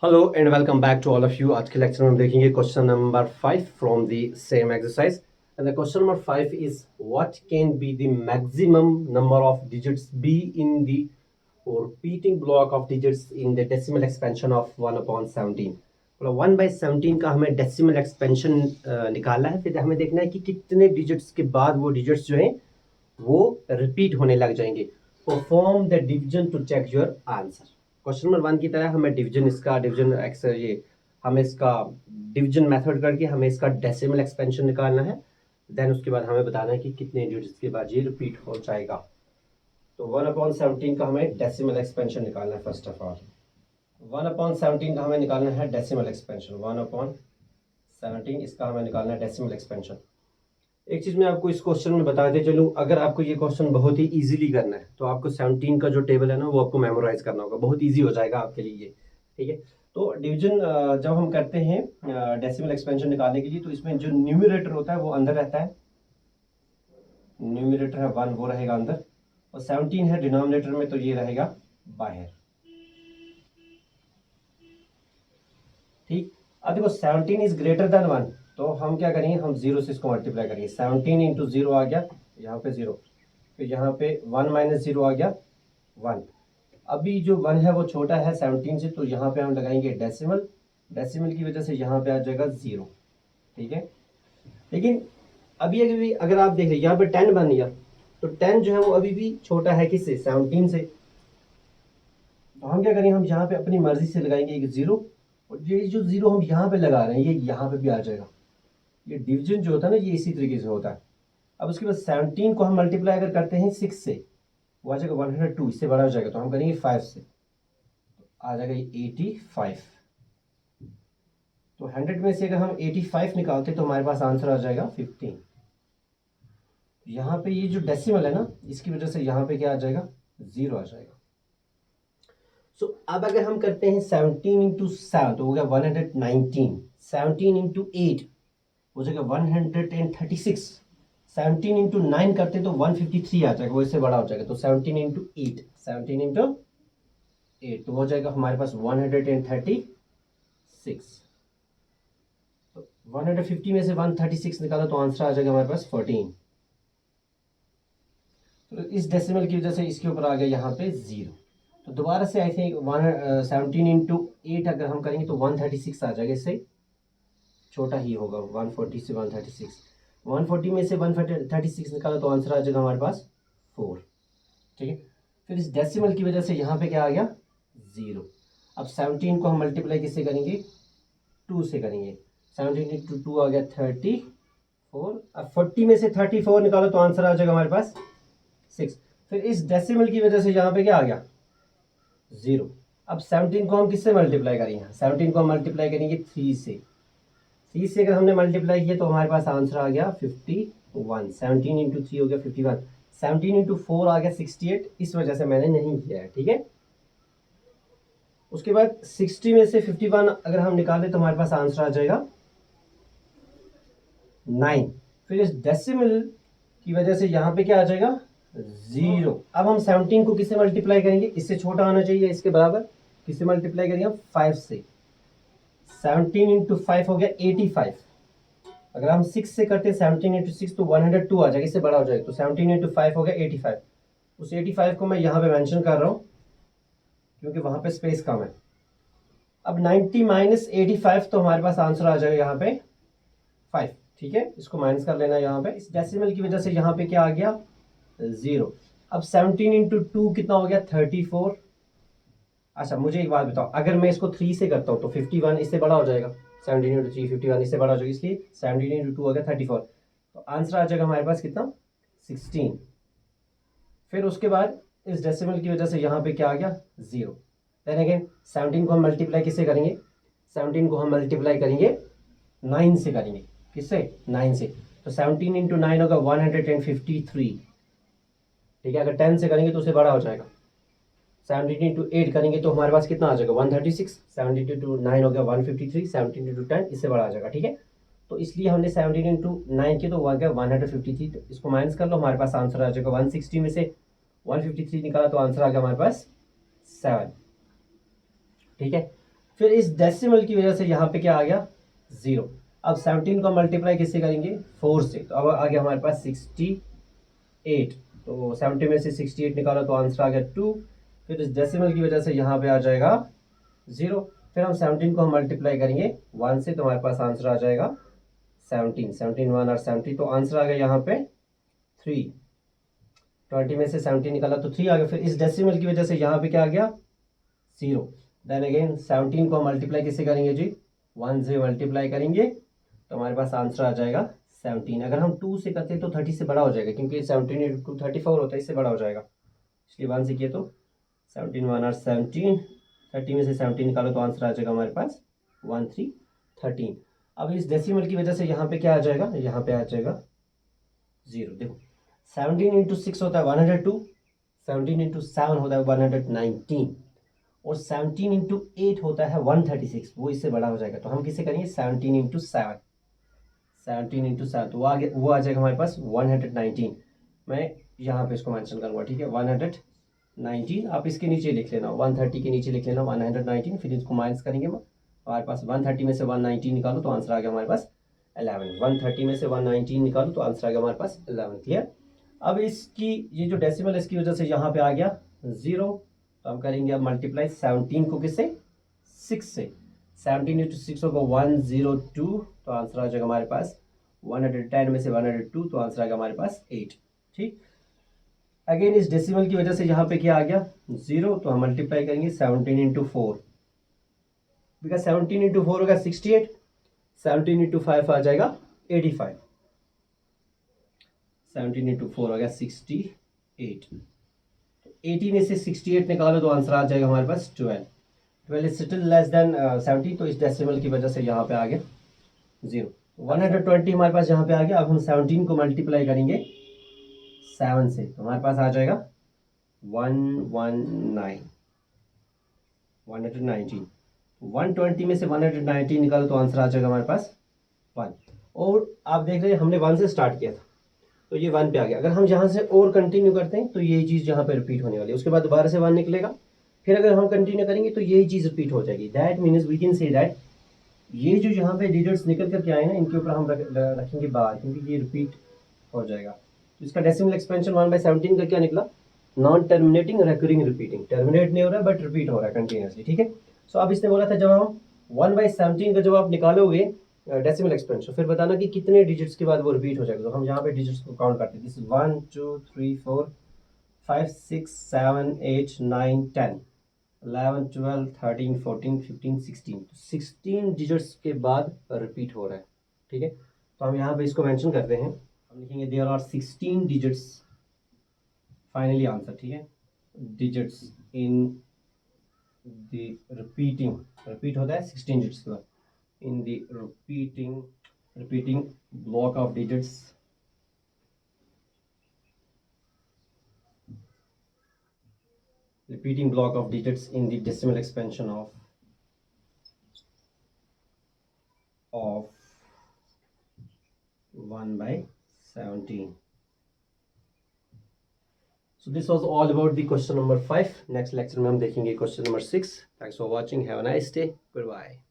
Hello and welcome back to all of you. आज के lecture में हम देखेंगे question number 5 from the same exercise and the question number 5 is what can be the maximum number of digits be in the repeating block of digits in the decimal expansion of 1/17। मतलब 1/17 का हमें decimal expansion निकालना है। फिर हमें देखना है कि कितने डिजिट्स के बाद वो डिजिट्स जो हैं वो रिपीट होने लग जाएंगे। Perform the division to check your answer. Question number 1 की तरह हमें डिवीजन एक्स ये हमें इसका डिवीजन मेथड करके हमें इसका डेसिमल एक्सपेंशन निकालना है। देन उसके बाद हमें बताना है कि कितने डिजिट्स के बाद ये रिपीट हो जाएगा। तो 1/17 का हमें डेसिमल एक्सपेंशन निकालना है। फर्स्ट ऑफ ऑल 1/17 का हमें निकालना है डेसिमल एक्सपेंशन। 1/17 इसका हमें निकालना है डेसिमल एक्सपेंशन। एक चीज मैं आपको इस क्वेश्चन में बताते चलूं, अगर आपको ये क्वेश्चन बहुत ही इजीली करना है तो आपको 17 का जो टेबल है ना वो आपको मेमोराइज करना होगा, बहुत इजी हो जाएगा आपके लिए ये। ठीक है, तो डिवीजन जब हम करते हैं डेसिमल एक्सपेंशन निकालने के लिए तो इसमें जो न्यूमरेटर होता है वो अंदर रहता है। न्यूमरेटर है 1, वो रहेगा अंदर, और 17 है डिनोमिनेटर में, तो ये रहेगा बाहर। ठीक, अब देखो 17 इज ग्रेटर देन 1, तो हम क्या करेंगे, हम 0 से इसको मल्टीप्लाई करेंगे। 17 इंटू 0 आ गया यहाँ पे 0, फिर यहाँ पे 1 माइनस 0 आ गया 1। अभी जो 1 है वो छोटा है 17 से, तो यहाँ पे हम लगाएंगे डेसिमल। डेसिमल की वजह से यहाँ पे आ जाएगा 0। ठीक है, लेकिन अभी अगर आप देख रहे यहाँ पे 10 बन गया, तो 10 जो है वो अभी भी छोटा है किससे, 17 से। तो हम क्या करेंगे, हम यहाँ पे अपनी मर्जी से लगाएंगे एक 0, और ये जो 0 हम यहाँ पे लगा रहे हैं ये यहाँ पे भी आ जाएगा। ये डिवीजन जो होता है ना ये इसी तरीके से होता है। अब उसके बाद 17 को हम मल्टीप्लाई अगर करते हैं 6 से, वो आ जाएगा 102, इससे बड़ा हो जाएगा तो हम करेंगे 5 से, तो आ जाएगा 85। तो 100 में से अगर हम 85 निकालते तो हमारे पास आंसर आ जाएगा 15। यहाँ पे ये जो डेसिमल है ना इसकी वजह से यहाँ पे क्या आ जाएगा, 0 आ जाएगा। सो अब अगर हम करते हैं 17 इंटू 7 तो हो गया 119। 17 इंटू 8 हो जाएगा 136। 17 इंटू 9 करते तो 153 आ जाएगा, वो इससे बड़ा हो जाएगा। तो 17 इंटू 8, 17 इंटू 8 तो हो जाएगा हमारे पास 136। तो 150 में से 136 निकाला तो आंसर आ जाएगा हमारे पास 14। तो इस डेसिमल की वजह से इसके ऊपर आ गया यहाँ पे 0। तो दोबारा से आई थिंक 17 इंटू 8 अगर हम करेंगे तो 136 आ जाएगा, इससे छोटा ही होगा 140 से 136। 140 में से 136 निकाला तो आंसर आ जाएगा हमारे पास 4। ठीक है, फिर इस डेसिमल की वजह से यहाँ पे क्या आ गया, 0। अब 17 को हम मल्टीप्लाई किससे करेंगे, 2 से करेंगे। 17 इंटू 2 आ गया 34। अब 40 में से 34 निकालो तो आंसर आ जाएगा हमारे पास 6। फिर इस डेसिमल की वजह से यहाँ पे क्या आ गया, 0। अब 17 को हम किससे मल्टीप्लाई करेंगे, 17 को हम मल्टीप्लाई करेंगे 3 से। 3 से अगर हमने मल्टीप्लाई किया तो हमारे पास आंसर आ गया 51। 17 इंटू 3 हो गया 51। 17 इंटू 4 आ गया 68, इस वजह से मैंने नहीं किया है। ठीक है, उसके बाद 60 में से 51 अगर हम निकाले तो हमारे पास आंसर आ जाएगा 9। फिर इस डेसिमल की वजह से यहाँ पे क्या आ जाएगा, 0। अब हम 17 को किससे मल्टीप्लाई करेंगे, इससे छोटा आना चाहिए, इसके बराबर। किससे मल्टीप्लाई करेंगे, 5 से। 17 इंटू 5 हो गया 85। अगर हम 6 से करते हैं 17 इंटू 6 तो 102 आ जाएगा, इससे बड़ा हो जाएगा। तो 17 इंटू 5 हो गया 85। उस 85 को मैं यहाँ पे मेंशन कर रहा हूँ क्योंकि वहां पे स्पेस कम है। अब 90 माइनस 85 तो हमारे पास आंसर आ जाएगा यहाँ पे 5। ठीक है, इसको माइनस कर लेना यहाँ पे। इस डेसिमल की वजह से यहाँ पे क्या आ गया, 0। अब 17 इंटू 2 कितना हो गया, 34। अच्छा मुझे एक बात बताओ, अगर मैं इसको 3 से करता हूँ तो 51 इससे बड़ा हो जाएगा। 17 इंटू 3 51 इससे बड़ा हो जाएगा, इसलिए 17 इंटू 2 हो गया 34। तो आंसर आ जाएगा हमारे पास कितना, 16। फिर उसके बाद इस डेसिमल की वजह से यहाँ पे क्या आ गया, 0। देन अगेन 17 को हम मल्टीप्लाई किससे करेंगे, 17 को हम मल्टीप्लाई करेंगे 9 से करेंगे। किससे, 9 से। तो 17 इंटू 9 होगा 153। ठीक है, अगर 10 से करेंगे तो उससे बड़ा हो जाएगा। 17 इंटू 8 करेंगे तो हमारे पास कितना आ जाएगा, 136। 17 इंटू 9 हो गया 153। 17 इंटू 10 इससे बड़ा आ जाएगा। ठीक है, तो इसलिए हमने 17 इंटू 9 किया तो वो आ गया 153। तो इसको माइनस कर लो, हमारे पास आंसर आ जाएगा 160 में से 153 निकाला तो आंसर आ गया हमारे पास 7। ठीक है, फिर इस डेसिमल की वजह से यहाँ पे क्या आ गया 0। अब 17 को मल्टीप्लाई किससे करेंगे 4 से, तो अब आ गया हमारे पास 68। तो 70 में से 68 निकाला तो आंसर आ गया 2। फिर इस डेसिमल की वजह से यहाँ पे आ जाएगा 0। फिर हम 17 को हम मल्टीप्लाई करेंगे 1 से, तो हमारे पास आंसर आ जाएगा 17। 17 1 और 70, तो आंसर आ गया यहाँ पे 3। 20 में से 70 निकाला तो 3 आ गया। फिर इस डेसिमल की वजह से यहाँ पे क्या आ गया 0। देन अगेन 17 को मल्टीप्लाई किससे करेंगे जी 1 से मल्टीप्लाई करेंगे, तो हमारे पास आंसर आ जाएगा 17। अगर हम 2 से करते हैं तो 30 से बड़ा हो जाएगा, क्योंकि 17 इंटू 34 होता है, इससे बड़ा हो जाएगा, इसलिए 1 से किए तो 17 1 और 17, 30 में से 17 निकालो तो आंसर आ जाएगा हमारे पास 1 3 13। अब इस डेसिमल की वजह से यहाँ पे क्या आ जाएगा, यहाँ पे आ जाएगा 0। देखो 17 इंटू 6 होता है 102, 17 इंटू 7 होता है 119, और 17 इंटू 8 होता है 136, वो इससे बड़ा हो जाएगा। तो हम किसे करेंगे 17 इंटू 7, 17 इंटू 7, तो वो आ जाएगा हमारे पास 119। मैं यहाँ पे इसको मेंशन करूँगा, ठीक है 119। आप इसके नीचे लिख लेना, 130 के नीचे लिख लेना 119, फिर इसको माइनस करेंगे हमारे पास 130 में से 119 निकालो तो आंसर आ गया हमारे पास 11। 130 में से 119 निकालो तो आंसर आ गया हमारे पास 11। क्लियर। अब इसकी ये जो डेसिमल इसकी वजह से यहाँ पे आ गया 0, तो हम करेंगे अब मल्टीप्लाई 17 को किससे 6 से। 17 इंटू 6 होगा 102, तो आंसर आ जाएगा हमारे पास 110 में से 102, तो आंसर आ गया हमारे पास 8। ठीक। अगेन इस डेसिमल की वजह से यहाँ पे क्या आ गया 0, तो हम मल्टीप्लाई करेंगे 17 इंटू 4, बिकॉज 17 इंटू 4 होगा 68, 17 इंटू 5 आ जाएगा 85, 17 इंटू 4 हो गया 68, तो 80 में से 68 निकालो तो आंसर आ जाएगा हमारे पास 12। 12 इज स्टिल लेस देन 70, तो इस डेसिमल की वजह से यहाँ पे आ गया 0। 120 हमारे पास यहाँ पे आ गया। अब हम 17 को मल्टीप्लाई करेंगे 7 से, तो हमारे पास आ जाएगा 119, 119। 120 में से 119 निकालो तो आंसर आ जाएगा हमारे पास 1। और आप देख रहे हैं हमने 1 से स्टार्ट किया था, तो ये 1 पे आ गया। अगर हम यहाँ से और कंटिन्यू करते हैं तो यही चीज़ यहाँ पे रिपीट होने वाली है, उसके बाद दोबारा से 1 निकलेगा, फिर अगर हम कंटिन्यू करेंगे तो यही चीज़ रिपीट हो जाएगी। That means we can say that ये जो यहाँ पे डिजिट्स निकल करके आए ना, इनके ऊपर हम रखेंगे बार, क्योंकि ये रिपीट हो जाएगा। तो इसका डेसिमल एक्सपेंशन 1/17 का क्या निकला, non terminating recurring repeating. Terminate नहीं हो रहा है बट रिपीट हो रहा है कंटिन्यूसली। ठीक है। सो अब इसने बोला था जब हम 1/17 का जब आप निकालोगे डेसिमल एक्सपेंशन, फिर बताना कि कितने डिजिट्स के बाद वो रिपीट हो जाएगा। तो हम यहाँ पे डिजिट्स को काउंट करते हैं। दिस इज 1 2 3 4 5 6 7 8 9 10 11 12 13 14 15 16, 16 डिजिट्स के बाद रिपीट हो रहा है। ठीक है। तो हम यहाँ पे इसको मेंशन करते हैं, हम लिखेंगे there are 16 digits finally answer. ठीक है। Digits in the repeating, repeat होता है 16 डिजिट्स के बाद, in the repeating block of digits in the decimal expansion of 1/17. So this was all about the question number 5. Next lecture में हम देखेंगे question number 6. Thanks for watching. Have a nice day. Goodbye.